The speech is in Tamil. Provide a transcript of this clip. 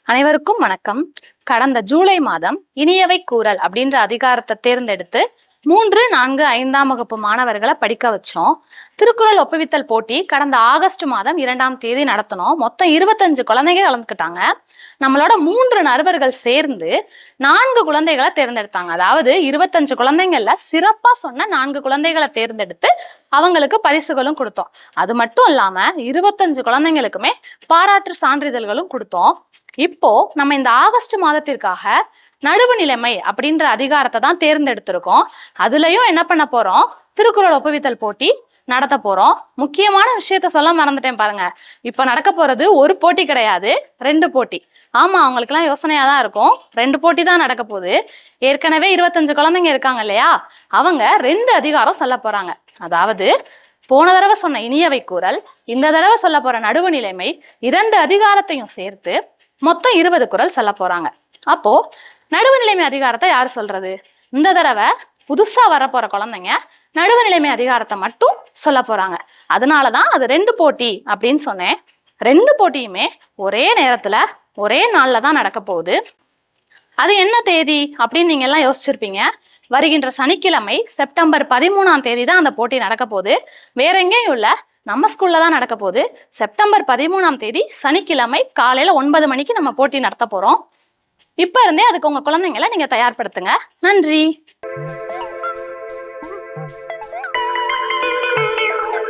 அனைவருக்கும் வணக்கம். கடந்த ஜூலை மாதம் இனியவை கூறல் அப்படின்ற அதிகாரத்தை தேர்ந்தெடுத்து 3, 4, 5ஆம் வகுப்பு மாணவர்களை படிக்க வச்சோம். திருக்குறள் ஒப்புவித்தல் போட்டி கடந்த ஆகஸ்ட் மாதம் 2ஆம் தேதி நடத்தினோம். மொத்தம் 25 குழந்தைகள் கலந்துக்கிட்டாங்க. நம்மளோட 3 நண்பர்கள் சேர்ந்து 4 குழந்தைகளை தேர்ந்தெடுத்தாங்க. அதாவது 25 குழந்தைங்கள்ல சிறப்பா சொன்ன 4 குழந்தைகளை தேர்ந்தெடுத்து அவங்களுக்கு பரிசுகளும் கொடுத்தோம். அது மட்டும் இல்லாம 25 குழந்தைங்களுக்குமே பாராட்டு சான்றிதழ்களும் கொடுத்தோம். இப்போ நம்ம இந்த ஆகஸ்ட் மாதத்திற்காக நடுவு நிலைமை அப்படின்ற அதிகாரத்தை தான் தேர்ந்தெடுத்திருக்கோம். அதுலயும் என்ன பண்ண போறோம், திருக்குறள் ஒப்புவித்தல் போட்டி நடத்த போறோம். முக்கியமான விஷயத்த சொல்ல மறந்துட்டேன் பாருங்க. இப்ப நடக்க போறது ஒரு போட்டி கிடையாது, 2 போட்டி. ஆமா, அவங்களுக்கு எல்லாம் யோசனையா தான் இருக்கும். 2 போட்டி தான் நடக்க போகுது. ஏற்கனவே 25 குழந்தைங்க இருக்காங்க இல்லையா, அவங்க 2 அதிகாரம் சொல்ல போறாங்க. அதாவது போன தடவை சொன்ன இனியவை கூறல், இந்த தடவை சொல்ல போற நடுவு நிலைமை, 2 அதிகாரத்தையும் சேர்த்து மொத்தம் 20 குறள் சொல்ல போறாங்க. அப்போ நடுவு நிலைமை அதிகாரத்தை யாரு சொல்றது? இந்த தடவை புதுசா வரப்போற குழந்தைங்க நடுவு நிலைமை அதிகாரத்தை மட்டும் சொல்ல போறாங்க. அதனாலதான் அது 2 போட்டி அப்படின்னு சொன்னேன். 2 போட்டியுமே ஒரே நேரத்துல ஒரே நாள்ல தான் நடக்க போகுது. அது என்ன தேதி அப்படின்னு நீங்க எல்லாம் யோசிச்சிருப்பீங்க. வருகின்ற சனிக்கிழமை செப்டம்பர் 13ஆம் தேதி தான் அந்த போட்டி நடக்க போகுது. வேற எங்கேயும் இல்ல, நம்ம ஸ்கூல்ல தான் நடக்க போகுது. செப்டம்பர் 13ஆம் தேதி சனிக்கிழமை காலையில 9 மணிக்கு நம்ம போட்டி நடத்த போறோம். இப்ப இருந்தே அதுக்கு உங்க குழந்தைங்களை நீங்க தயார்படுத்துங்க. நன்றி.